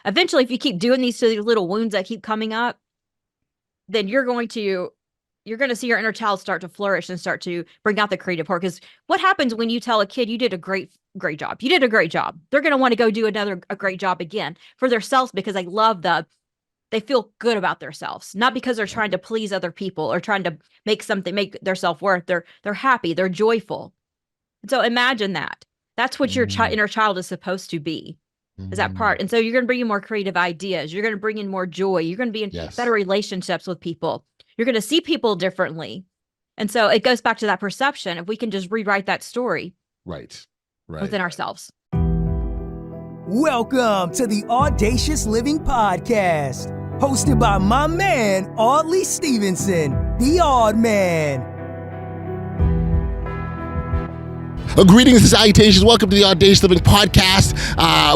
eventually, if you keep doing these little wounds that keep coming up, then you're going to see your inner child start to flourish and start to bring out the creative part. Because what happens when you tell a kid you did a great job? You did a great job. They're going to want to go do a great job again for themselves because they feel good about themselves, not because they're trying to please other people or trying to make their self-worth. They're happy. They're joyful. And so imagine that. That's what your inner child is supposed to be, is that part. And so you're going to bring in more creative ideas. You're going to bring in more joy. You're going to be in better relationships with people. You're going to see people differently. And so it goes back to that perception. If we can just rewrite that story within ourselves. Welcome to the Audacious Living Podcast, hosted by my man, Audley Stephenson, the Odd Man. Greetings and salutations. Welcome to the Audacious Living Podcast.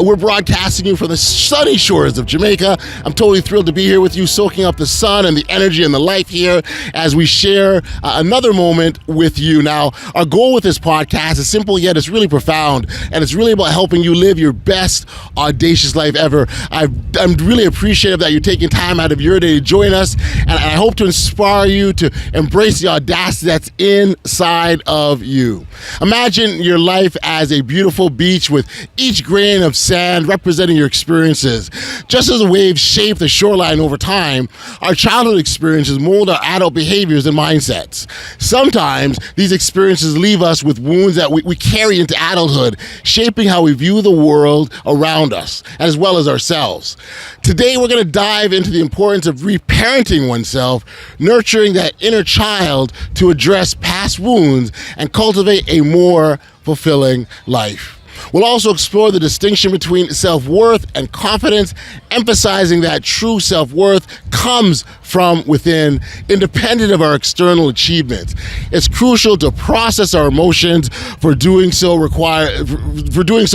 We're broadcasting you from the sunny shores of Jamaica. I'm totally thrilled to be here with you, soaking up the sun and the energy and the life here as we share another moment with you. Now, our goal with this podcast is simple, yet it's really profound, and it's really about helping you live your best audacious life ever. I'm really appreciative that you're taking time out of your day to join us, and I hope to inspire you to embrace the audacity that's inside of you. Imagine your life as a beautiful beach with each grain of sand representing your experiences. Just as the waves shape the shoreline over time, our childhood experiences mold our adult behaviors and mindsets. Sometimes these experiences leave us with wounds that we carry into adulthood, shaping how we view the world around us, as well as ourselves. Today, we're going to dive into the importance of reparenting oneself, nurturing that inner child to address past wounds and cultivate a more fulfilling life. We'll also explore the distinction between self-worth and confidence, emphasizing that true self-worth comes from within, independent of our external achievements. It's crucial to process our emotions, for doing so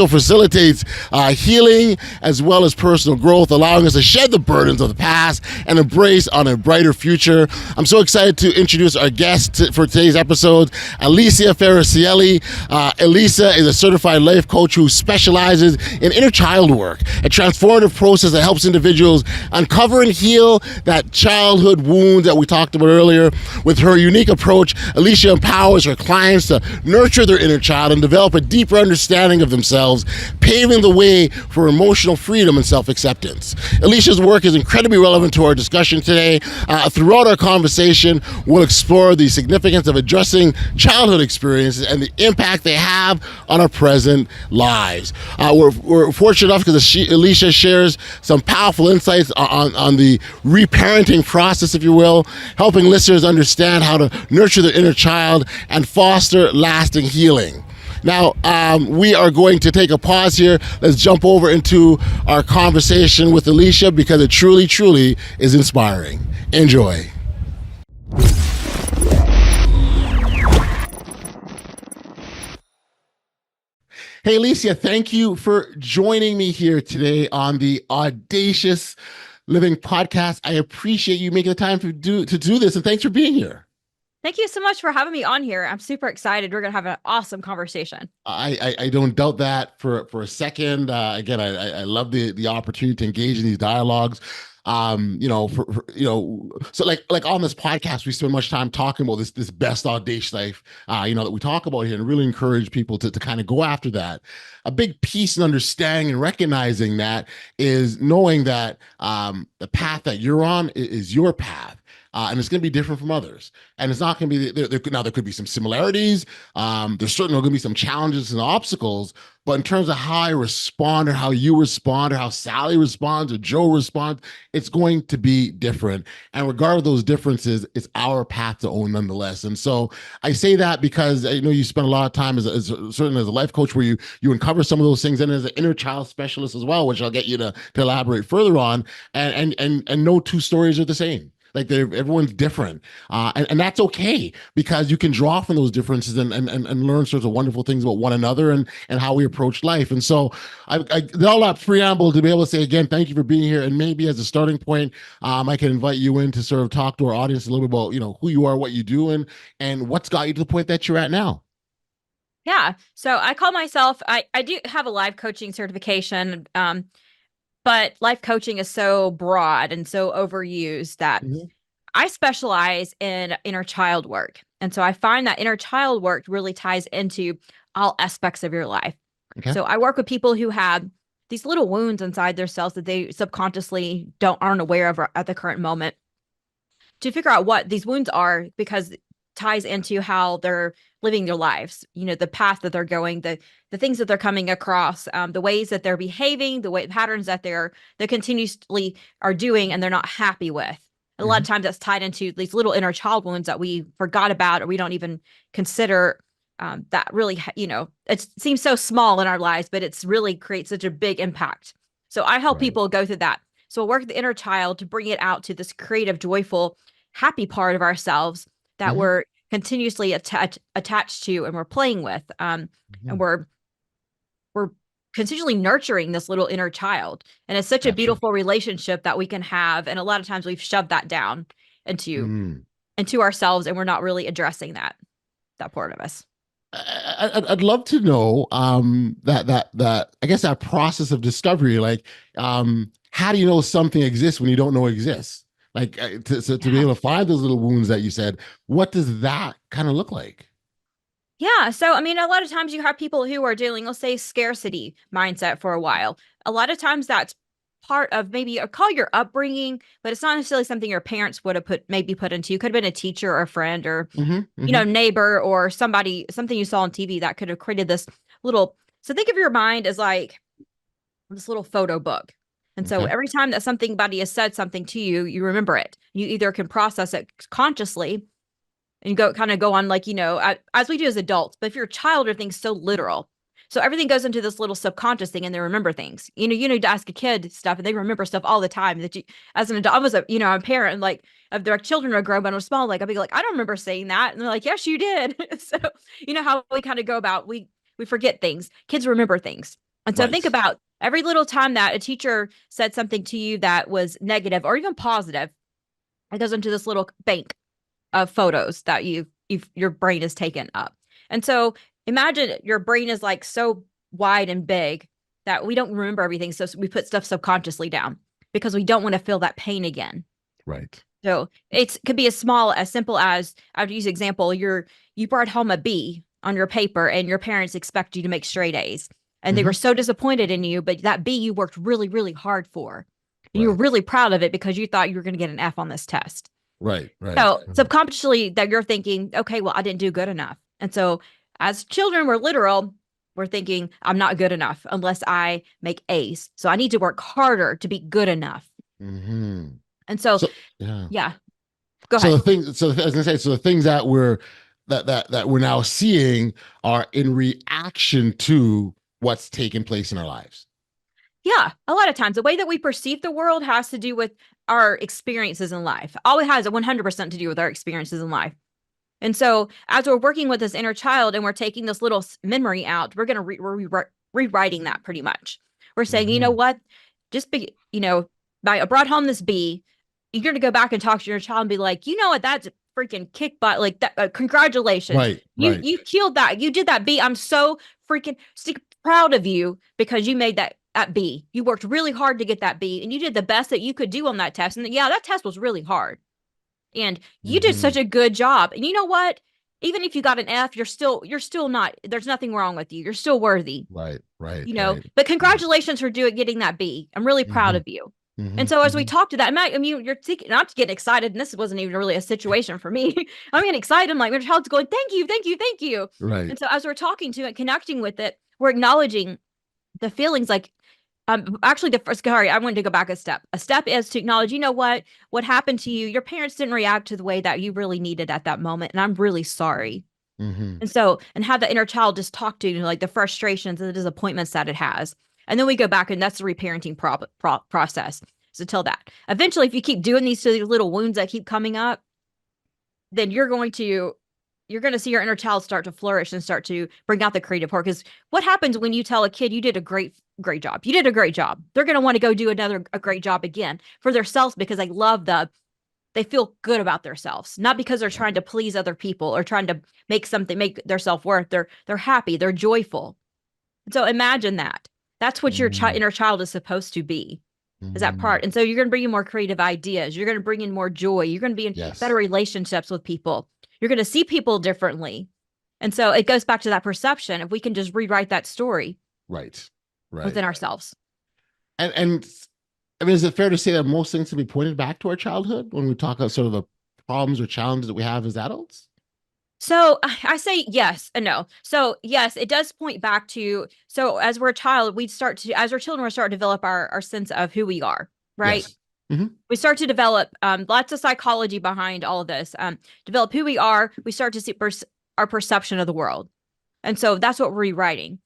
facilitates healing as well as personal growth, allowing us to shed the burdens of the past and embrace on a brighter future. I'm so excited to introduce our guest for today's episode, Alicia Farricielli. Alicia is a certified life coach who specializes in inner child work, a transformative process that helps individuals uncover and heal that childhood wound that we talked about earlier. With her unique approach, Alicia empowers her clients to nurture their inner child and develop a deeper understanding of themselves, paving the way for emotional freedom and self-acceptance. Alicia's work is incredibly relevant to our discussion today. Throughout our conversation, we'll explore the significance of addressing childhood experiences and the impact they have on our present lives. We're fortunate enough because Alicia shares some powerful insights on the reparenting process, if you will, helping listeners understand how to nurture their inner child and foster lasting healing. Now, we are going to take a pause here. Let's jump over into our conversation with Alicia because it truly, truly is inspiring. Enjoy. Hey, Alicia, thank you for joining me here today on the Audacious Living Podcast. I appreciate you making the time to do this, and thanks for being here. Thank you so much for having me on here. I'm super excited. We're going to have an awesome conversation. I don't doubt that for a second. Again, I love the opportunity to engage in these dialogues. So like on this podcast, we spend much time talking about this best audacious life, that we talk about here, and really encourage people to kind of go after that. A big piece in understanding and recognizing that is knowing that the path that you're on is your path. And it's going to be different from others. And it's not going to be, there could be some similarities. There's certainly going to be some challenges and obstacles, but in terms of how I respond or how you respond or how Sally responds or Joe responds, it's going to be different. And regardless of those differences, it's our path to own nonetheless. And so I say that because I know you spend a lot of time certainly as a life coach where you uncover some of those things, and as an inner child specialist as well, which I'll get you to elaborate further on, and no two stories are the same. Like everyone's different, and that's okay, because you can draw from those differences and learn sorts of wonderful things about one another and how we approach life. And so I all that preamble to be able to say again, thank you for being here. And maybe as a starting point, I can invite you in to sort of talk to our audience a little bit about who you are, what you do, and what's got you to the point that you're at now. Yeah. So I call myself, I do have a life coaching certification. But life coaching is so broad and so overused that Mhm. I specialize in inner child work. And so I find that inner child work really ties into all aspects of your life. Okay. So I work with people who have these little wounds inside themselves that they subconsciously aren't aware of at the current moment, to figure out what these wounds are, because it ties into how they're living their lives, the path that they're going, the things that they're coming across, the ways that they're behaving, the way patterns that they continuously are doing and they're not happy with. And a lot Mhm. of times that's tied into these little inner child wounds that we forgot about or we don't even consider, that really, it seems so small in our lives, but it's really creates such a big impact. So I help Right. people go through that. So I work with the inner child to bring it out to this creative, joyful, happy part of ourselves that Mhm. we're continuously attached to and we're playing with, and Mhm. we're continually nurturing this little inner child, and it's such a Gotcha. beautiful relationship that we can have, and a lot of times we've shoved that down into Mm. into ourselves and we're not really addressing that part of us. I'd love to know that I guess that process of discovery. Like, how do you know something exists when you don't know it exists? Like, to be Yeah. able to find those little wounds that you said, what does that kind of look like? Yeah. So, I mean, a lot of times you have people who are dealing, let's say, scarcity mindset for a while. A lot of times that's part of maybe a call your upbringing, but it's not necessarily something your parents would have put into you. Could have been a teacher or a friend or, Hmm. Hmm. neighbor or something you saw on TV that could have created this little. So think of your mind as like this little photo book. And so Okay. every time that somebody has said something to you, you remember it. You either can process it consciously and go on, like, as we do as adults. But if you're a child, everything's so literal. So everything goes into this little subconscious thing and they remember things. You need to ask a kid stuff and they remember stuff all the time that you, as an adult, I was a parent, and like, if their children are grown but are small, like, I'd be like, I don't remember saying that. And they're like, yes, you did. So, how we kind of go about, we forget things. Kids remember things. And so think Right. about every little time that a teacher said something to you that was negative or even positive, it goes into this little bank of photos that your brain is taken up. And so imagine your brain is like so wide and big that we don't remember everything. So we put stuff subconsciously down because we don't want to feel that pain again. Right. So it could be as simple as, I would use example, you brought home a B on your paper and your parents expect you to make straight A's. And they Hmm. were so disappointed in you, but that B you worked really, really hard for. And you were Right. really proud of it because you thought you were going to get an F on this test. Right. Right. So subconsciously that you're thinking, okay, well, I didn't do good enough. And so as children, we're thinking, I'm not good enough unless I make A's. So I need to work harder to be good enough. Hmm. And so, So yeah. yeah, go So ahead. I was gonna say, so the things that we're now seeing are in reaction to what's taking place in our lives. Yeah, a lot of times the way that we perceive the world has to do with our experiences in life. All it has 100% to do with our experiences in life. And so, as we're working with this inner child and we're taking this little memory out, we're rewriting that pretty much. We're saying, you know Hmm. what? Just be, I brought home this B. You're going to go back and talk to your child and be like, you know what? That's freaking kick butt. Like that. Congratulations. Right. You Right. you killed that. You did that B. I'm so freaking proud of you because you made that B. You worked really hard to get that B, and you did the best that you could do on that test. And yeah, that test was really hard. And you did Hmm. such a good job. And you know what? Even if you got an F, you're still not, there's nothing wrong with you. You're still worthy, Right. Right. Right. but congratulations for getting that B. I'm really proud Hmm. of you. Hmm. And so as we Hmm. talk to that, I mean, you're thinking, not getting excited. And this wasn't even really a situation for me. I'm getting excited. I'm like, my child's going, thank you, thank you, thank you. Right. And so as we're talking to it, connecting with it, we're acknowledging the feelings. Like, actually, the first, sorry, I wanted to go back a step. A step is to acknowledge, what happened to you. Your parents didn't react to the way that you really needed at that moment. And I'm really sorry. Hmm. And so, and have the inner child just talk to you, like the frustrations and the disappointments that it has. And then we go back, and that's the reparenting process. So till that. Eventually, if you keep doing these to these little wounds that keep coming up, then you're going to see your inner child start to flourish and start to bring out the creative part. Because what happens when you tell a kid you did a great job? You did a great job. They're going to want to go do a great job again for themselves because they feel good about themselves, not because they're trying to please other people or trying to make their self-worth. They're happy. They're joyful. So imagine that. That's what your Hmm. inner child is supposed to be. is that part. And so you're going to bring in more creative ideas. You're going to bring in more joy. You're going to be in Yes. better relationships with people. You're going to see people differently. And so it goes back to that perception. If we can just rewrite that story Right. within ourselves. And I mean, is it fair to say that most things can be pointed back to our childhood when we talk about sort of the problems or challenges that we have as adults? So I say yes and no. So yes, it does point back to, so as we're a child, as our children, we start to develop our sense of who we are, right? Yes. Mm-hmm. We start to develop lots of psychology behind all of this, develop who we are. We start to see our perception of the world. And so that's what we're rewriting.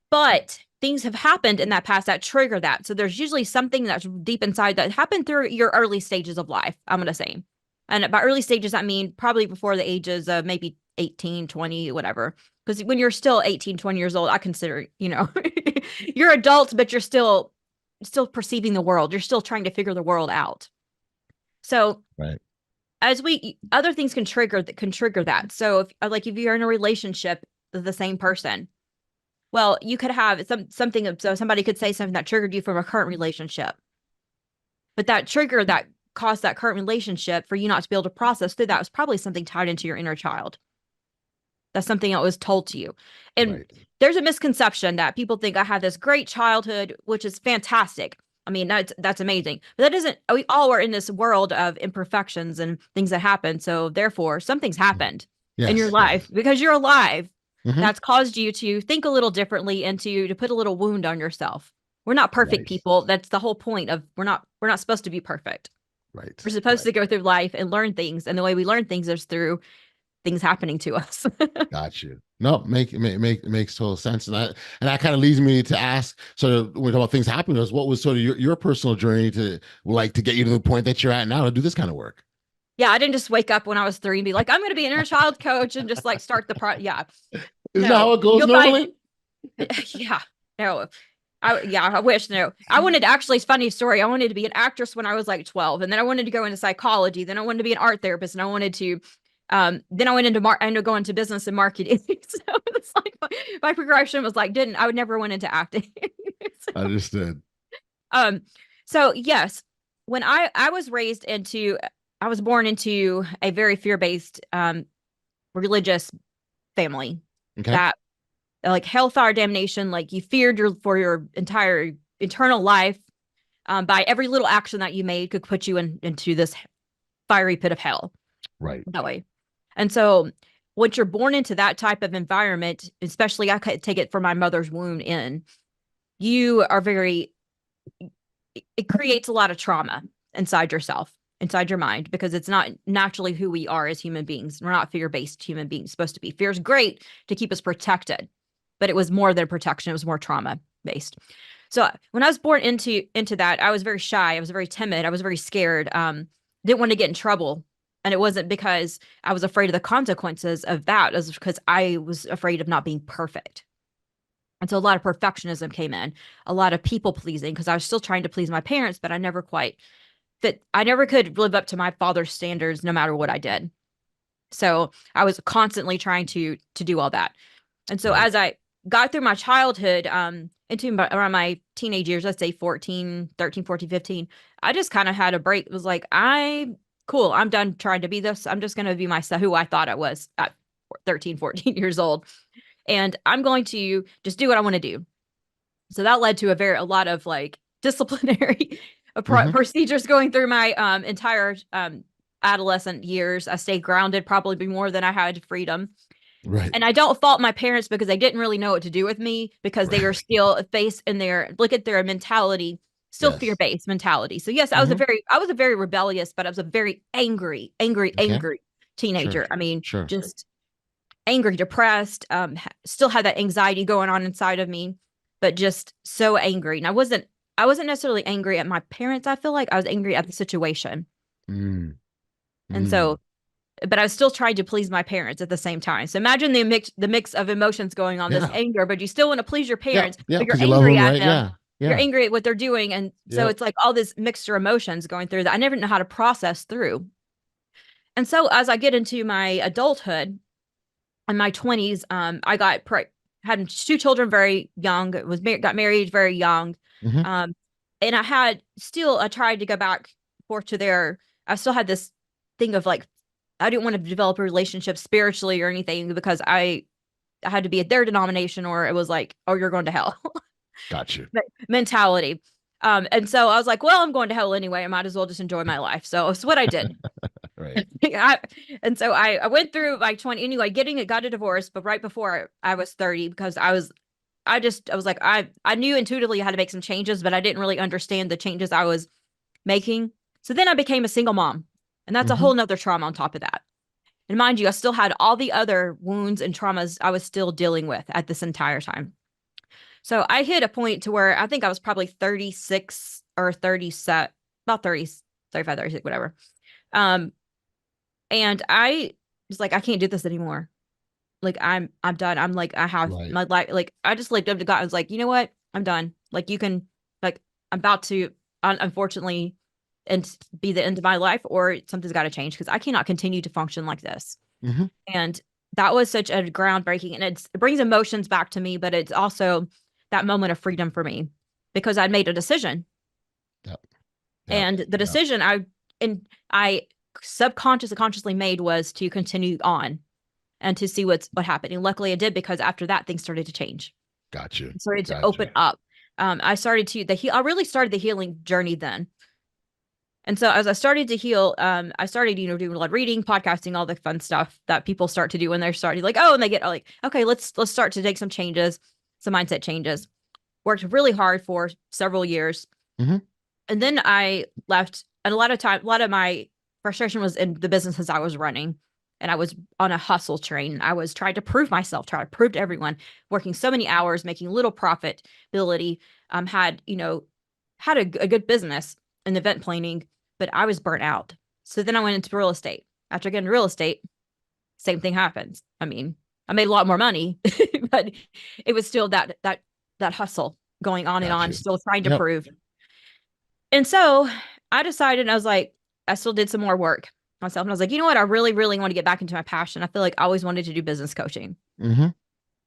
But things have happened in that past that trigger that. So there's usually something that's deep inside that happened through your early stages of life, I'm going to say. And by early stages, I mean probably before the ages of maybe 18, 20, whatever. Because when you're still 18, 20 years old, I consider, you're adults, but you're still perceiving the world. You're still trying to figure the world out. So other things can trigger that. So if you're in a relationship with the same person, well, you could have something. So somebody could say something that triggered you from a current relationship, but that trigger that caused that current relationship for you not to be able to process through that was probably something tied into your inner child. That's something that was told to you. And there's a misconception that people think I had this great childhood, which is fantastic. I mean, that's amazing. But that isn't, we all are in this world of imperfections and things that happen. So therefore, something's happened in your life because you're alive. Mm-hmm. That's caused you to think a little differently and to put a little wound on yourself. We're not perfect people. That's the whole point of we're not supposed to be perfect. Right. We're supposed to go through life and learn things. And the way we learn things is through things happening to us. Got you. No, makes total sense. And that kind of leads me to ask, sort of when we talk about things happening to us, what was sort of your personal journey to get you to the point that you're at now to do this kind of work? Yeah, I didn't just wake up when I was 3 and be like, I'm going to be an inner child coach and just start the yeah. Isn't that how it goes normally? Yeah. No. I wish. No, I wanted actually, it's a funny story. I wanted to be an actress when I was 12, and then I wanted to go into psychology. Then I wanted to be an art therapist, and I wanted to, then I went into I ended up going into business and marketing. So it's my progression was I would never went into acting. So, understood. So yes, when I was born into a very fear-based, religious family that, hellfire damnation, you feared for your entire eternal life, by every little action that you made could put you into this fiery pit of hell. Right. That way. And so once you're born into that type of environment, especially I could take it from my mother's womb you are it creates a lot of trauma inside yourself, inside your mind, because it's not naturally who we are as human beings. We're not fear-based human beings supposed to be. Fear is great to keep us protected, but it was more than protection. It was more trauma-based. So when I was born into that, I was very shy. I was very timid. I was very scared. Didn't want to get in trouble. And it wasn't because I was afraid of the consequences of that. It was because I was afraid of not being perfect. And so a lot of perfectionism came in, a lot of people pleasing, because I was still trying to please my parents, but I never could live up to my father's standards no matter what I did. So I was constantly trying to do all that. And so as I got through my childhood, into around my teenage years, let's say 13, 14, 15, I just kind of had a break. It was cool. I'm done trying to be this. I'm just going to be myself, who I thought I was at 13, 14 years old. And I'm going to just do what I want to do. So that led to a lot of disciplinary procedures going through my entire adolescent years. I stayed grounded probably more than I had freedom. Right. And I don't fault my parents because they didn't really know what to do with me, because they were still look at their mentality, still fear-based mentality. So yes, I was a very rebellious, but I was a very angry teenager. I mean, just angry, depressed, still had that anxiety going on inside of me, but just so angry. And I wasn't necessarily angry at my parents. I feel like I was angry at the situation. And so, but I was still trying to please my parents at the same time. So imagine the mix of emotions going on, this anger, but you still want to please your parents, but you're angry at them. You're angry at what they're doing. And so it's all this mixture emotions going through that I never know how to process through. And so as I get into my adulthood, in my 20s, I had 2 children very young, got married very young. and I tried to go back forth to there. I still had this thing of like, I didn't want to develop a relationship spiritually or anything because I had to be at their denomination or it was like, oh, you're going to hell Gotcha. mentality. And so I was like, well, I'm going to hell anyway. I might as well just enjoy my life. So it's what I did. Right. And so I went through like 20 anyway, got a divorce, but right before I was 30, because I was like, I knew intuitively how to make some changes, but I didn't really understand the changes I was making. So then I became a single mom, and that's a whole nother trauma on top of that. And mind you, I still had all the other wounds and traumas I was still dealing with at this entire time. So I hit a point to where I think I was probably 36 or 37, about 30, 35, 36, whatever. And I was like, I can't do this anymore. Like I'm done. I'm like, I have my life. Like I just looked up to God. I was like, you know what? I'm done. Like you can, like, I'm about to, unfortunately, and be the end of my life, or something's got to change because I cannot continue to function like this. And that was such a groundbreaking, and it brings emotions back to me, but it's also that moment of freedom for me because I'd made a decision. And the decision I subconsciously, consciously made was to continue on and to see what happened. And luckily I did, because after that, things started to change. Gotcha. Started to open up. I really started the healing journey then. And so as I started to heal, I started, doing a lot of reading, podcasting, all the fun stuff that people start to do when they're starting, like, oh, and they get like, okay, let's start to take some changes, some mindset changes. Worked really hard for several years. And then I left, and a lot of my frustration was in the businesses I was running. And I was on a hustle train. I was trying to prove myself, trying to prove to everyone, working so many hours, making little profitability, had a good business in event planning, but I was burnt out. So then I went into real estate. After getting real estate, same thing happens. I mean, I made a lot more money, but it was still that hustle going on and on, still trying to prove. And so I decided, I was like, I still did some more work myself. And I was like, you know what? I really, really want to get back into my passion. I feel like I always wanted to do business coaching. Then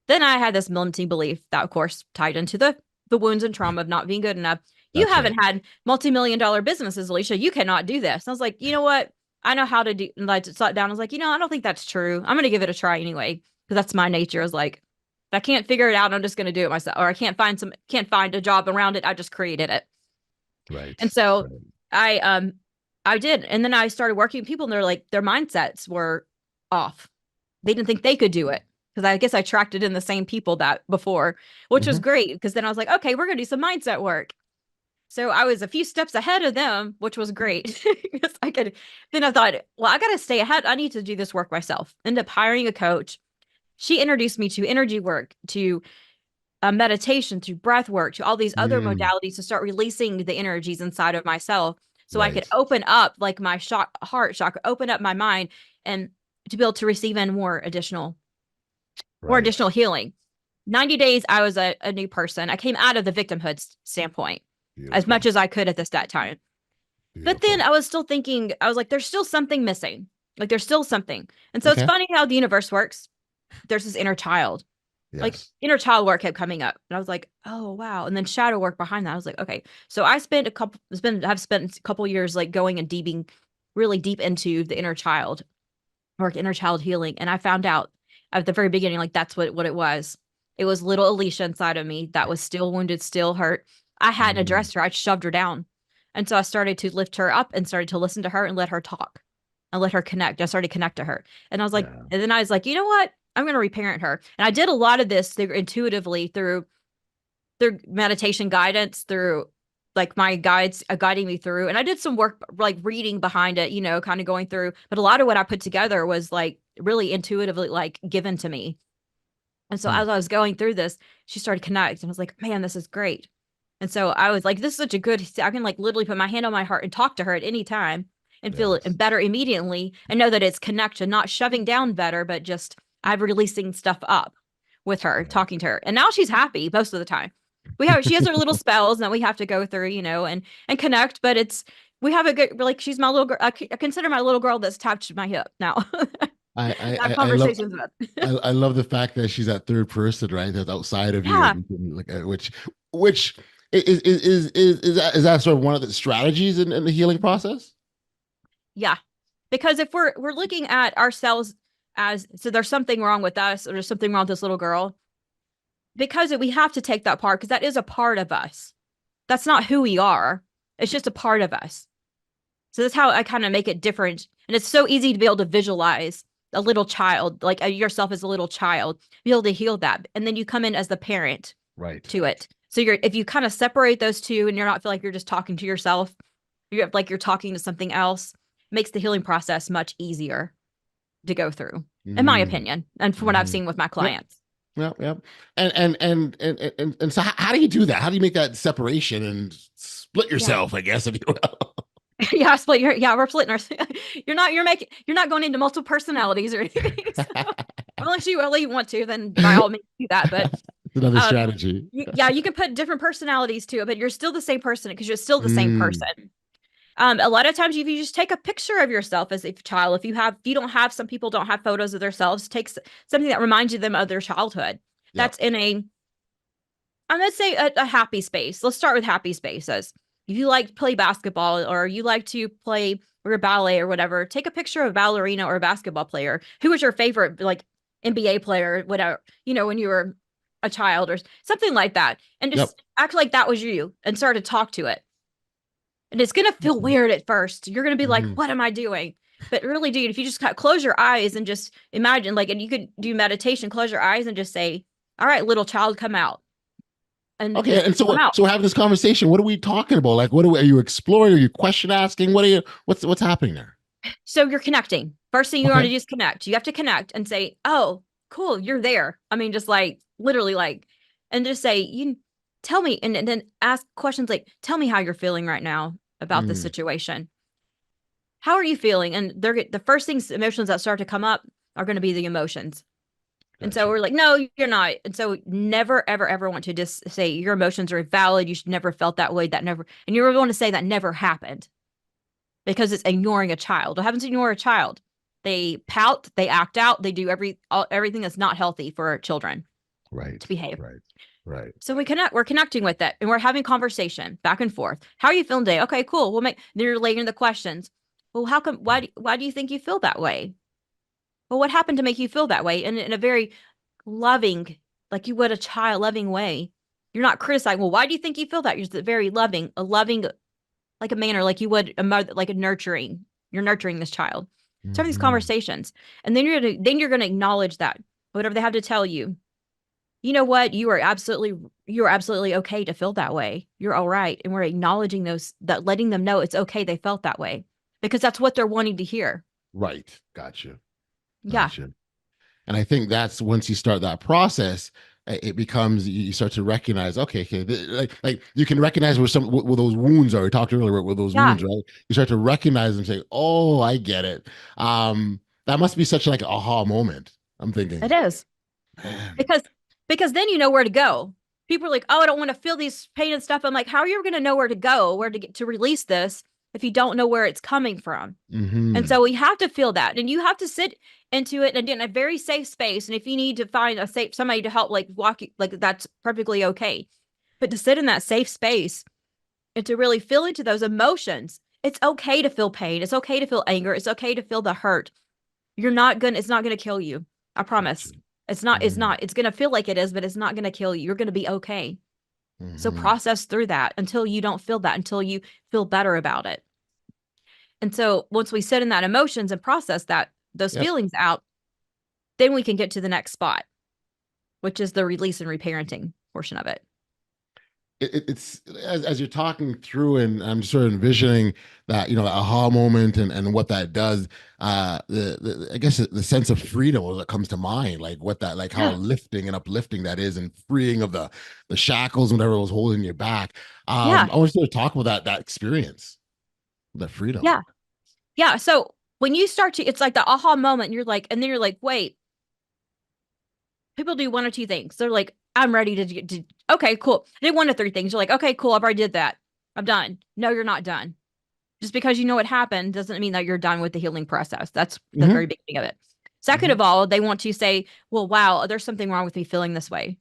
I had this limiting belief that, of course, tied into the wounds and trauma of not being good enough. You haven't had multi-million-dollar businesses, Alicia. You cannot do this. And I was like, you know what? I know how to do. And I sat down. I was like, I don't think that's true. I'm going to give it a try anyway, because that's my nature. I was like, if I can't figure it out, I'm just going to do it myself. Or I can't find a job around it. I just created it. Right. And so I did. And then I started working with people, and they're like, their mindsets were off. They didn't think they could do it, because I guess I attracted in the same people that before, which was great, because then I was like, okay, we're going to do some mindset work. So I was a few steps ahead of them, which was great. Then I thought, well, I got to stay ahead. I need to do this work myself. Ended up hiring a coach. She introduced me to energy work, to meditation, to breath work, to all these other modalities to start releasing the energies inside of myself. So I could open up like my heart chakra, open up my mind, and to be able to receive in more additional healing. 90 days, I was a new person. I came out of the victimhood standpoint as much as I could at that time. But then I was still thinking, I was like, there's still something missing. Like there's still something. And so it's funny how the universe works. There's this inner child. Like inner child work kept coming up, and I was like, oh wow. And then shadow work behind that. I was like, okay. So I've spent a couple years like going and deeping really deep into the inner child work, inner child healing. And I found out at the very beginning, like that's what it was. It was little Alicia inside of me that was still wounded, still hurt. I hadn't addressed her. I shoved her down. And so I started to lift her up and started to listen to her and let her talk and let her connect. I started to connect to her. And I was like, and then I was like, you know what? I'm going to reparent her. And I did a lot of this intuitively through meditation guidance, through like my guides guiding me through. And I did some work, like reading behind it, kind of going through. But a lot of what I put together was like really intuitively like given to me. And so as I was going through this, she started to connect. And I was like, man, this is great. And so I was like, this is such a good, I can like literally put my hand on my heart and talk to her at any time and feel it better immediately. And know that it's connection, not shoving down better, but just I'm releasing stuff up with her, talking to her. And now she's happy most of the time. She has her little spells that we have to go through, and connect, but we have a good, like, she's my little girl. I consider my little girl that's tapped my hip now. I love the fact that she's that third person, right? That's outside of you, and you can, like, which Is that sort of one of the strategies in the healing process? Yeah. Because if we're looking at ourselves as, so there's something wrong with us, or there's something wrong with this little girl, because we have to take that part, because that is a part of us. That's not who we are. It's just a part of us. So that's how I kind of make it different. And it's so easy to be able to visualize a little child, like yourself as a little child, be able to heal that. And then you come in as the parent to it. So if you kind of separate those two and you're not feel like you're just talking to yourself, you're like you're talking to something else, it makes the healing process much easier to go through, in my opinion, and from what I've seen with my clients. Yep. And so how do you do that? How do you make that separation and split yourself, I guess, if you will? We're splitting our, you're not going into multiple personalities or anything. So, unless you really want to, then by all means do that. But another strategy. You can put different personalities to it, but you're still the same person, because you're still the same person. A lot of times, if you just take a picture of yourself as a child, some people don't have photos of themselves, take something that reminds you them of their childhood. That's in I'm going to say a happy space. Let's start with happy spaces. If you like to play basketball, or you like to play or ballet or whatever, take a picture of a ballerina or a basketball player. Who was your favorite, like NBA player, whatever, when you were a child or something like that, and just act like that was you and start to talk to it. And it's going to feel weird at first. You're going to be like, what am I doing? But really, dude, if you just close your eyes and just imagine, and you could do meditation, close your eyes and just say, all right, little child, come out. And so we're having this conversation. What are we talking about? Like, are you exploring? Are you question asking? What's happening there? So you're connecting. First thing you want to do is connect. You have to connect and say, oh, cool, you're there. I mean, just literally and just say, you tell me, and then ask questions like, tell me how you're feeling right now about this situation. How are you feeling? And the first emotions that start to come up are going to be the emotions. And so we're like, no, you're not. And so never, ever, ever want to just say your emotions are valid. You should never felt that way. And you want to say that never happened, because it's ignoring a child. What happens to ignore a child? They pout, they act out, they do everything that's not healthy for children to behave. Right. So we're connecting with it, and we're having conversation back and forth. How are you feeling today? Okay, cool. Then you're laying the questions. Well, how come, why do you think you feel that way? Well, what happened to make you feel that way? And in a very loving, like you would a child, loving way. You're not criticizing. Well, why do you think you feel that? You're just very loving, like a manner, like you would a mother, like a nurturing. You're nurturing this child. So have these conversations, and then you're gonna acknowledge that whatever they have to tell you. You know what? You are absolutely okay to feel that way. You're all right, and we're acknowledging letting them know it's okay they felt that way, because that's what they're wanting to hear. Right. Gotcha. Yeah. And I think that's once you start that process, it becomes, you start to recognize, okay, like you can recognize where those wounds are. We talked earlier where those wounds, right? You start to recognize them, say, oh, I get it. That must be such like an aha moment. I'm thinking it is. Man. Because then you know where to go. People are like, oh, I don't want to feel these pain and stuff. I'm like, how are you going to know where to go, where to get to release this, if you don't know where it's coming from? And so we have to feel that, and you have to sit into it and in a very safe space. And if you need to find somebody to help, walk you, that's perfectly okay. But to sit in that safe space and to really feel into those emotions, it's okay to feel pain. It's okay to feel anger. It's okay to feel the hurt. It's not going to kill you. I promise. It's not. It's going to feel like it is, but it's not going to kill you. You're going to be okay. So process through that until you don't feel that, until you feel better about it. And so once we sit in that emotions and process those feelings out, then we can get to the next spot, which is the release and reparenting portion of it. It's as you're talking through, and I'm just sort of envisioning that, that aha moment and what that does. I guess the sense of freedom that comes to mind, like what that, like how lifting and uplifting that is, and freeing of the shackles and whatever was holding you back. I want to talk about that experience, that freedom. Yeah. So when you start to, it's like the aha moment, and then you're like, wait. People do one or two things. They're like, I'm ready to okay, cool. They did 1 to 3 things. You're like, okay, cool. I've already did that. I'm done. No, you're not done. Just because you know what happened doesn't mean that you're done with the healing process. That's the very beginning of it. Second of all, they want to say, well, wow, there's something wrong with me feeling this way.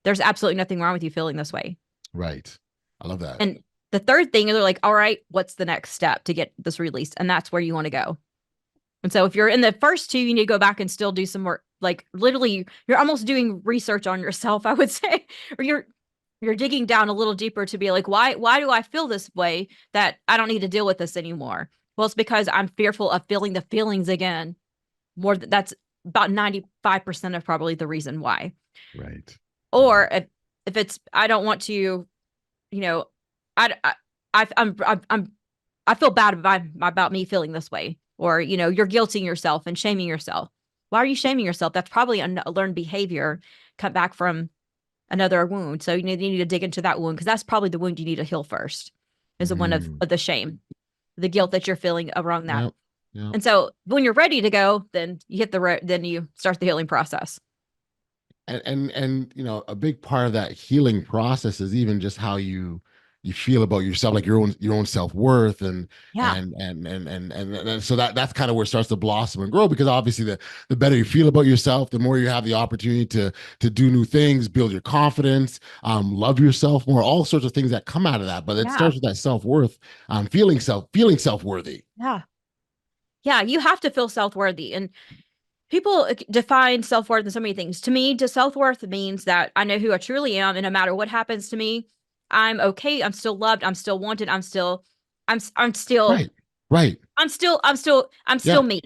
There's absolutely nothing wrong with you feeling this way. Right. I love that. And the third thing, they're like, all right, what's the next step to get this released? And that's where you want to go. And so if you're in the first two, you need to go back and still do some work. Like literally, you're almost doing research on yourself, I would say, or you're digging down a little deeper to be like, why do I feel this way that I don't need to deal with this anymore? Well, it's because I'm fearful of feeling the feelings again. That's about 95% of probably the reason why. Right. Or if it's, I don't want to, I feel bad about me feeling this way, or, you're guilting yourself and shaming yourself. Why are you shaming yourself? That's probably a learned behavior cut back from another wound. So you need to dig into that wound, because that's probably the wound you need to heal first, is the one of the shame, the guilt that you're feeling around that. Yep. Yep. And so when you're ready to go, then you hit then you start the healing process. And a big part of that healing process is even just how you feel about yourself, like your own self-worth, and so that's kind of where it starts to blossom and grow, because obviously the better you feel about yourself, the more you have the opportunity to do new things, build your confidence, love yourself more, all sorts of things that come out of that. But it starts with that self-worth, feeling self-worthy. Yeah, you have to feel self-worthy. And people define self-worth in so many things. To me, self-worth means that I know who I truly am, and no matter what happens to me, I'm okay. I'm still loved. I'm still wanted. I'm still right. I'm still me.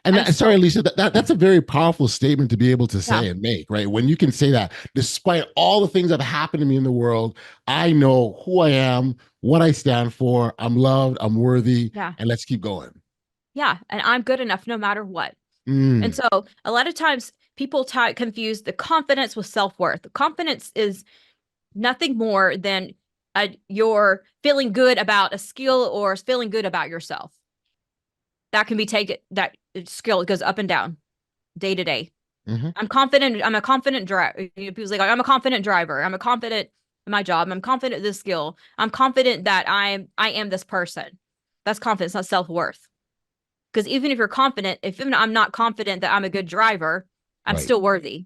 And sorry, Alicia, that's a very powerful statement to be able to say and make, right? When you can say that, despite all the things that have happened to me in the world, I know who I am, what I stand for. I'm loved. I'm worthy. And let's keep going. Yeah. And I'm good enough no matter what. And so a lot of times people confuse the confidence with self-worth. Confidence is nothing more than you're feeling good about a skill or feeling good about yourself. That can be taken, that skill goes up and down day to day. I'm confident. I'm a confident driver. People's like, I'm a confident driver. I'm a confident in my job. I'm confident in this skill. I'm confident that I am this person. That's confidence, not self-worth. Because even if you're confident, if I'm not confident that I'm a good driver, I'm still worthy.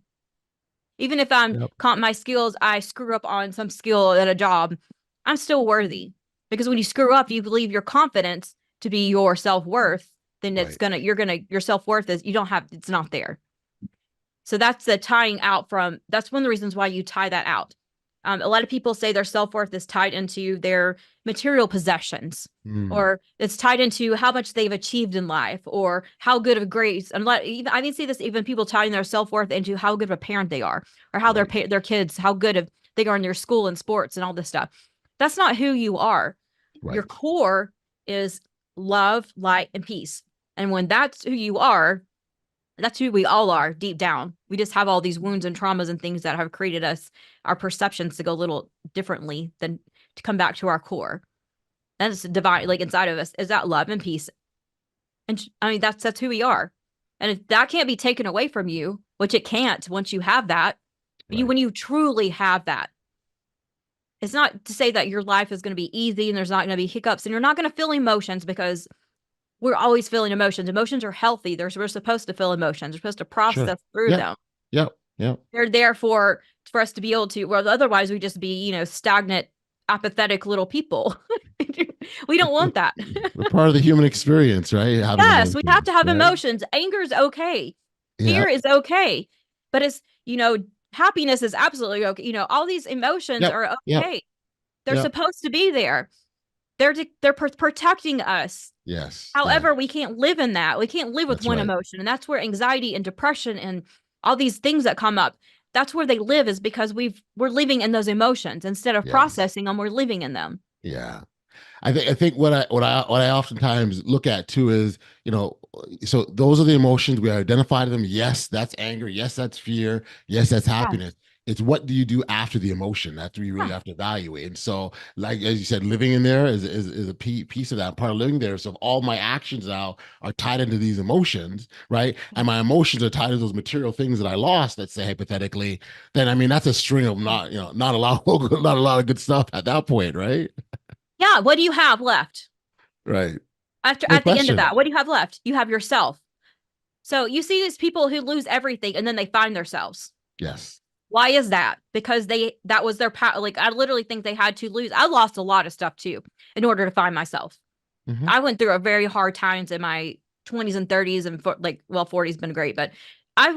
Even if my skills, I screw up on some skill at a job, I'm still worthy. Because when you screw up, you believe your confidence to be your self-worth, then your self-worth is, it's not there. So that's the tying out that's one of the reasons why you tie that out. A lot of people say their self-worth is tied into their material possessions, or it's tied into how much they've achieved in life, or how good of grades. And I didn't see this, even people tying their self-worth into how good of a parent they are, or how their kids, how good they are in their school and sports and all this stuff. That's not who you are. Your core is love, light, and peace. And when that's who you are, that's who we all are deep down. We just have all these wounds and traumas and things that have created our perceptions to go a little differently than to come back to our core. That's divine, like inside of us is that love and peace. And I mean, that's who we are. And if that can't be taken away from you, which it can't once you have that, when you truly have that, it's not to say that your life is going to be easy and there's not going to be hiccups and you're not going to feel emotions, because we're always feeling emotions. Emotions are healthy. We're supposed to feel emotions. We're supposed to process through them. Yep. They're there for us to be able to, well, otherwise we just be, stagnant, apathetic little people. We don't want that. We're part of the human experience, right? Yes, we have to have emotions. Anger is okay. Fear is okay. But it's, happiness is absolutely okay. All these emotions are okay. They're supposed to be there. They're protecting us. Yes. However, we can't live in that. We can't live with one emotion. And that's where anxiety and depression and all these things that come up, that's where they live, is because we're living in those emotions instead of processing them. We're living in them. Yeah. I think what I oftentimes look at too is, so those are the emotions, we identify them. Yes, that's anger. Yes, that's fear. Yes, that's happiness. It's what do you do after the emotion? That's where you really have to evaluate. And so, like, as you said, living in there is a piece of that, part of living there. So if all my actions now are tied into these emotions, right? And my emotions are tied to those material things that I lost, let's say hypothetically, then I mean, that's a string of not a lot of good stuff at that point, right? Yeah. What do you have left? Right. At the end of that, what do you have left? You have yourself. So you see these people who lose everything and then they find themselves. Yes. Why is that? Because that was their power. Like, I literally think they had to lose. I lost a lot of stuff too in order to find myself. Mm-hmm. I went through a very hard times in my 20s and 30s and 40's been great, but I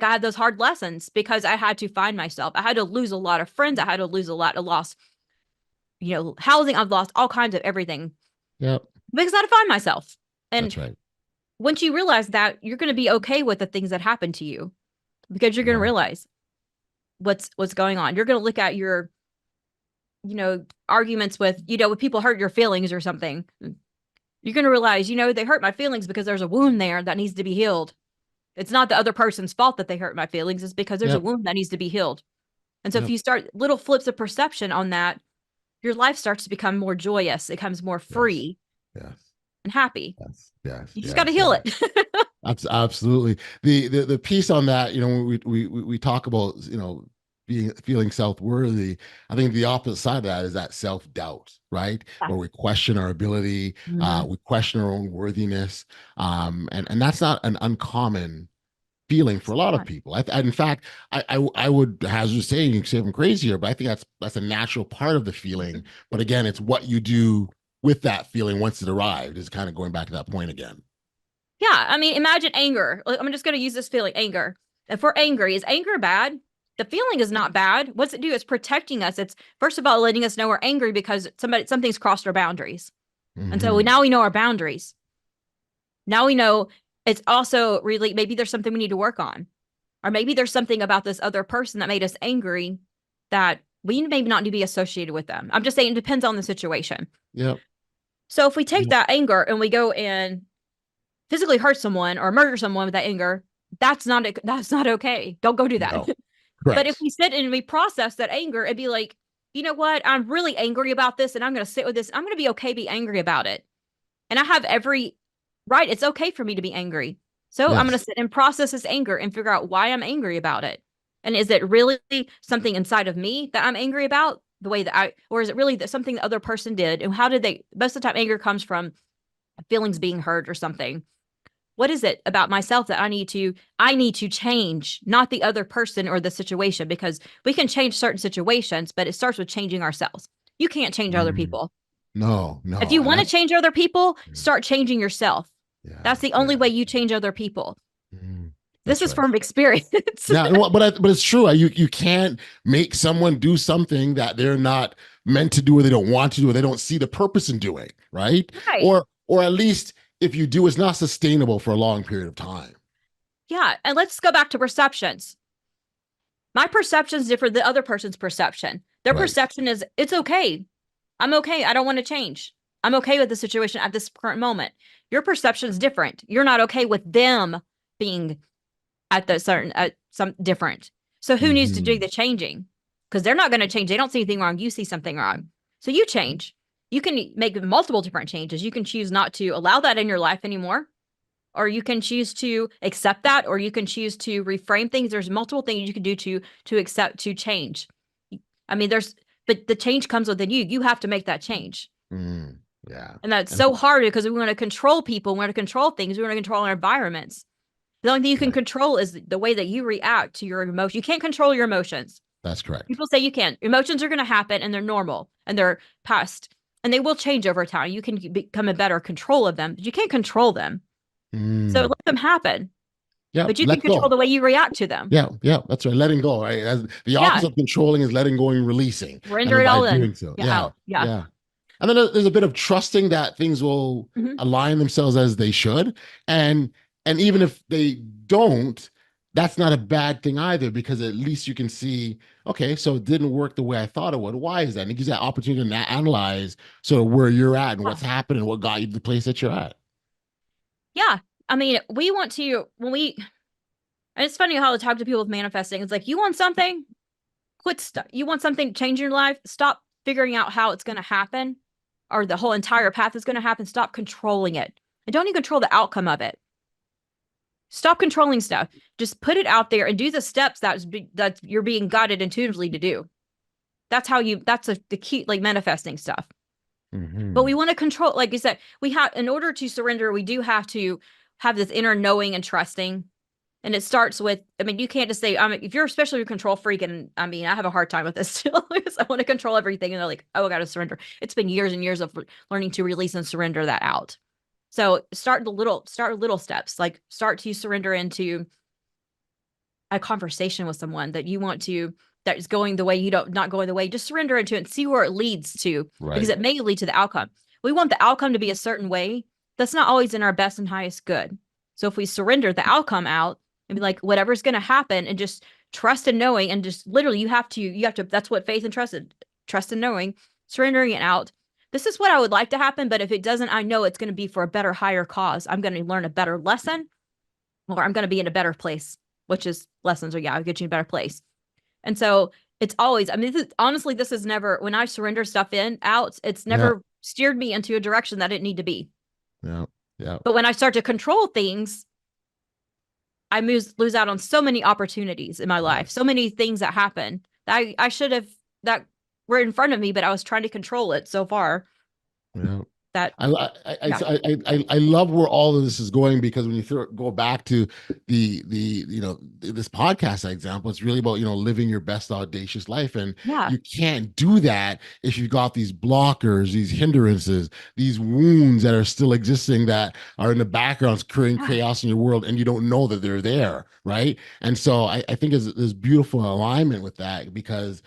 had those hard lessons because I had to find myself. I had to lose a lot of friends. I had to lose a lot. I lost, housing. I've lost all kinds of everything. Yep. Because I had to find myself. And That's right. once you realize that, you're going to be okay with the things that happen to you because you're going to realize what's going on. You're going to look at your, arguments with, when people hurt your feelings or something. You're going to realize, they hurt my feelings because there's a wound there that needs to be healed. It's not the other person's fault that they hurt my feelings. It's because there's a wound that needs to be healed. And so if you start little flips of perception on that, your life starts to become more joyous. It becomes more free and happy. Yes. You just got to heal it. Absolutely. The piece on that, when we talk about, feeling self-worthy, I think the opposite side of that is that self-doubt, right? Where we question our ability, we question our own worthiness. And that's not an uncommon feeling for a lot of people. In fact, I would hazard to say, you can say I'm crazy here, but I think that's a natural part of the feeling. But again, it's what you do with that feeling once it arrived is kind of going back to that point again. Yeah. I mean, imagine anger. I'm just going to use this feeling, anger. If we're angry, is anger bad? The feeling is not bad. What's it do? It's protecting us. It's first of all letting us know we're angry because something's crossed our boundaries. And so now we know our boundaries. Now we know it's also really, maybe there's something we need to work on. Or maybe there's something about this other person that made us angry that we maybe not need to be associated with them. I'm just saying it depends on the situation. Yep. So if we take that anger and we go and physically hurt someone or murder someone with that anger, that's not okay. Don't go do that. No. But if we sit and we process that anger, it'd be like, you know what? I'm really angry about this and I'm going to sit with this. I'm going to be okay, be angry about it. And I have every right. It's okay for me to be angry. So I'm going to sit and process this anger and figure out why I'm angry about it. And is it really something inside of me that I'm angry about the way that or is it really something the other person did? And how did most of the time anger comes from feelings being hurt or something. What is it about myself that I need to change, not the other person or the situation? Because we can change certain situations, but it starts with changing ourselves. You can't change other people. No. If you want to change other people, start changing yourself. Yeah, that's the only way you change other people. This is from experience. But it's true. You can't make someone do something that they're not meant to do or they don't want to do or they don't see the purpose in doing, right? Or at least if you do, it's not sustainable for a long period of time. Yeah. And let's go back to perceptions. My perception is different than the other person's perception. Their perception is, it's okay. I'm okay. I don't want to change. I'm okay with the situation at this current moment. Your perception is different. You're not okay with them being at some different. So who needs to do the changing? Because they're not going to change. They don't see anything wrong. You see something wrong. So you change. You can make multiple different changes. You can choose not to allow that in your life anymore, or you can choose to accept that, or you can choose to reframe things. There's multiple things you can do to accept, to change. I mean, but the change comes within you. You have to make that change. Yeah. And that's so hard because we want to control people. We want to control things. We want to control our environments. The only thing you can control is the way that you react to your emotions. You can't control your emotions. That's correct. People say you can. Emotions are going to happen and they're normal and they're past. And they will change over time. You can become in better control of them, but you can't control them. So let them happen. Yeah, but you can control the way you react to them. Yeah, that's right. Letting go, right? The opposite of controlling is letting go and releasing. Render it all in. So. Yeah. And then there's a bit of trusting that things will align themselves as they should. And even if they don't, that's not a bad thing either, because at least you can see, okay, so it didn't work the way I thought it would. Why is that? And it gives you that opportunity to analyze sort of where you're at and what's happened and what got you to the place that you're at. Yeah. I mean, we want to, and it's funny how I talk to people with manifesting. It's like, you want something, quit stuff. You want something to change in your life, stop figuring out how it's going to happen or the whole entire path is going to happen. Stop controlling it. And don't even control the outcome of it. Stop controlling stuff. Just put it out there and do the steps that you're being guided intuitively to do. That's the key, like manifesting stuff. But we want to control, like you said, in order to surrender, we do have to have this inner knowing and trusting. And it starts with, I mean, you can't just say, if you're especially a control freak, and I mean, I have a hard time with this still because I want to control everything. And they're like, oh, I got to surrender. It's been years and years of learning to release and surrender that out. So start little steps, like start to surrender into a conversation with someone that you want to, that is going the way not going the way, just surrender into it and see where it leads to, because it may lead to the outcome. We want the outcome to be a certain way. That's not always in our best and highest good. So if we surrender the outcome out and be like, whatever's going to happen, and just trust in knowing, and just literally you have to, that's what faith and trust in knowing, surrendering it out. This is what I would like to happen. But if it doesn't, I know it's going to be for a better, higher cause. I'm going to learn a better lesson, or I'm going to be in a better place, which is lessons are, I'll get you in a better place. And so it's always, I mean, this is never, when I surrender stuff out, it's never steered me into a direction that it need to be. Yeah. Yeah. But when I start to control things, I lose out on so many opportunities in my life, so many things that happen that I should have, that were in front of me, but I was trying to control it so far. Yeah. That I love where all of this is going, because when you go back to the this podcast example, it's really about living your best audacious life, and you can't do that if you've got these blockers, these hindrances, these wounds that are still existing, that are in the background creating chaos in your world, and you don't know that they're there, right? And so I think there's beautiful alignment with that, because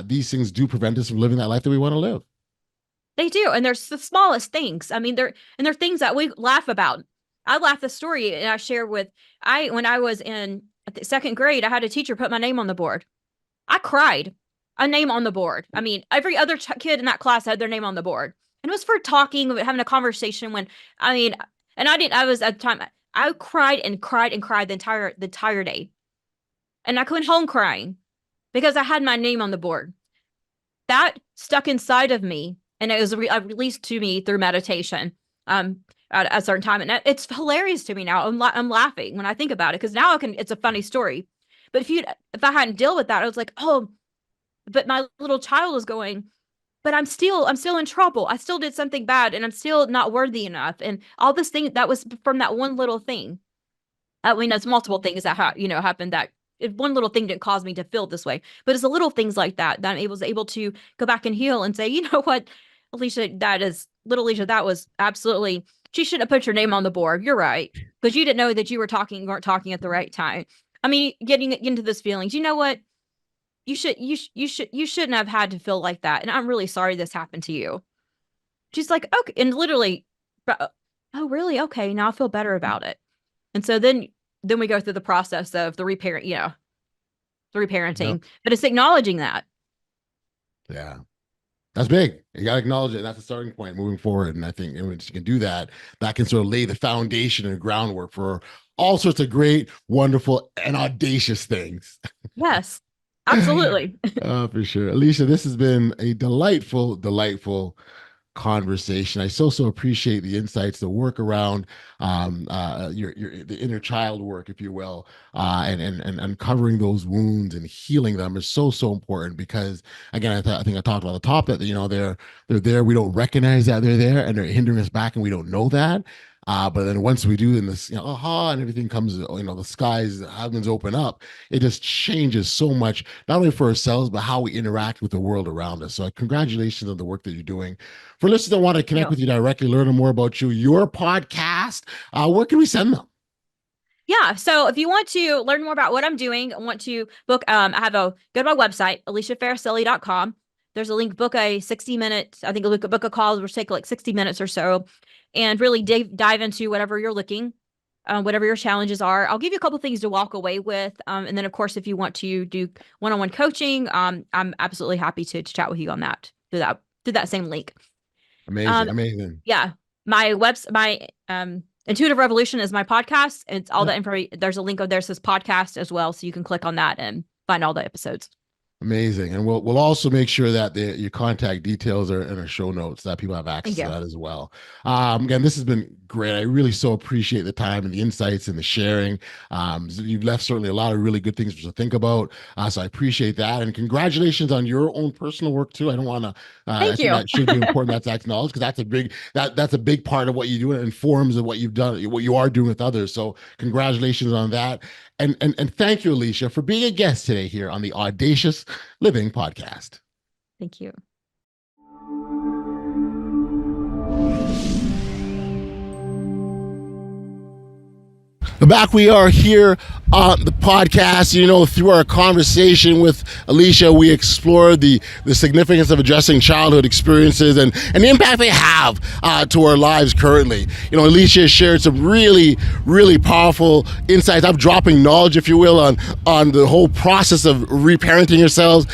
these things do prevent us from living that life that we want to live. They do. And there's the smallest things. I mean, they're things that we laugh about. I laugh the story, and I share when I was in second grade, I had a teacher put my name on the board. I cried. A name on the board. I mean, every other kid in that class had their name on the board. And it was for talking, having a conversation I was at the time, I cried and cried and cried the entire day. And I went home crying because I had my name on the board. That stuck inside of me. And it was released to me through meditation at a certain time. And it's hilarious to me now. I'm laughing when I think about it, because now it's a funny story. But if I hadn't dealt with that, I was like, oh, but my little child was going, but I'm still in trouble. I still did something bad, and I'm still not worthy enough. And all this thing that was from that one little thing. I mean, there's multiple things that happened, that if one little thing didn't cause me to feel this way, but it's the little things like that I was able to go back and heal and say, you know what, Alicia, that was absolutely, she shouldn't have put your name on the board. You're right. Because you didn't know that you weren't talking at the right time. I mean, getting into this feelings, you know what? You shouldn't have had to feel like that. And I'm really sorry this happened to you. She's like, okay. And literally, oh, really? Okay. Now I feel better about it. And so then we go through the process of the reparenting, but it's acknowledging that. Yeah. That's big. You got to acknowledge it. And that's a starting point moving forward. And I think once you can do that, that can sort of lay the foundation and groundwork for all sorts of great, wonderful, and audacious things. Yes, absolutely. Oh, for sure. Alicia, this has been a delightful, delightful conversation. I so appreciate the insights, the work around the inner child work, if you will, and uncovering those wounds and healing them is so important, because again, I think I talked about the top that they're there, we don't recognize that they're there, and they're hindering us back, and we don't know that. But then once we do, and this, and everything comes, the skies, the heavens open up, it just changes so much, not only for ourselves, but how we interact with the world around us. So congratulations on the work that you're doing. For listeners that want to connect with you directly, learn more about you, your podcast, where can we send them? Yeah. So if you want to learn more about what I'm doing, want to book, go to my website, aliciafarricielli.com. There's a link, book a 60-minute, I think book a call, which take like 60 minutes or so, and really dive into whatever you're looking, whatever your challenges are. I'll give you a couple things to walk away with. And then of course, if you want to do one-on-one coaching, I'm absolutely happy to chat with you on that, through that same link. Amazing. Yeah. My Intuitive Revolution is my podcast. It's all that information. There's a link over there that says podcast as well. So you can click on that and find all the episodes. Amazing. And we'll also make sure that your contact details are in our show notes, that people have access to that as well. Again, this has been great. I really so appreciate the time and the insights and the sharing. You've left certainly a lot of really good things to think about. So I appreciate that. And congratulations on your own personal work too. I don't want to, Thank you. that should be important that's acknowledged, because that's a big part of what you do. It informs of what you've done, what you are doing with others. So congratulations on that. And thank you, Alicia, for being a guest today here on the Audacious Living Podcast. Thank you. Back we are here on the podcast. Through our conversation with Alicia, we explored the significance of addressing childhood experiences and the impact they have to our lives currently. Alicia shared some really, really powerful insights. I'm dropping knowledge, if you will, on the whole process of reparenting yourselves,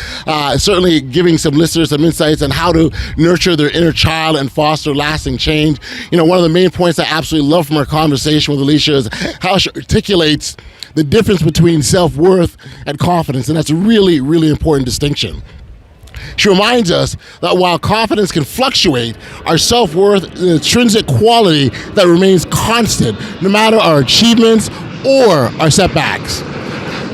certainly giving some listeners some insights on how to nurture their inner child and foster lasting change. One of the main points I absolutely love from our conversation with Alicia is how she articulates the difference between self-worth and confidence, and that's a really, really important distinction. She reminds us that while confidence can fluctuate, our self-worth is an intrinsic quality that remains constant no matter our achievements or our setbacks.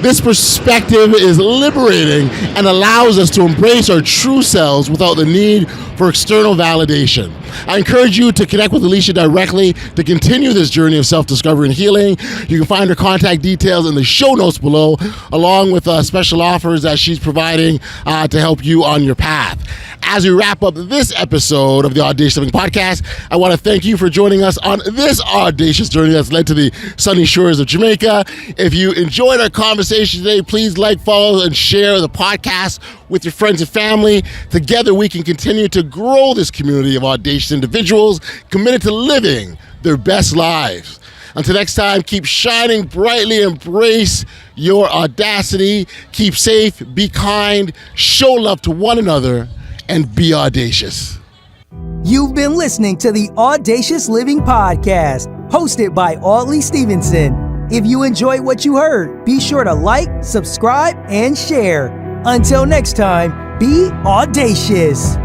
This perspective is liberating and allows us to embrace our true selves without the need for external validation. I encourage you to connect with Alicia directly to continue this journey of self-discovery and healing. You can find her contact details in the show notes below, along with special offers that she's providing to help you on your path. As we wrap up this episode of the Audacious Living Podcast, I want to thank you for joining us on this audacious journey that's led to the sunny shores of Jamaica. If you enjoyed our conversation today, please like, follow, and share the podcast with your friends and family. Together, we can continue to grow this community of audacious individuals committed to living their best lives. Until next time, keep shining brightly, embrace your audacity, keep safe, be kind, show love to one another, and be audacious. You've been listening to the Audacious Living Podcast, hosted by Audley Stephenson. If you enjoyed what you heard, be sure to like, subscribe, and share. Until next time, be audacious.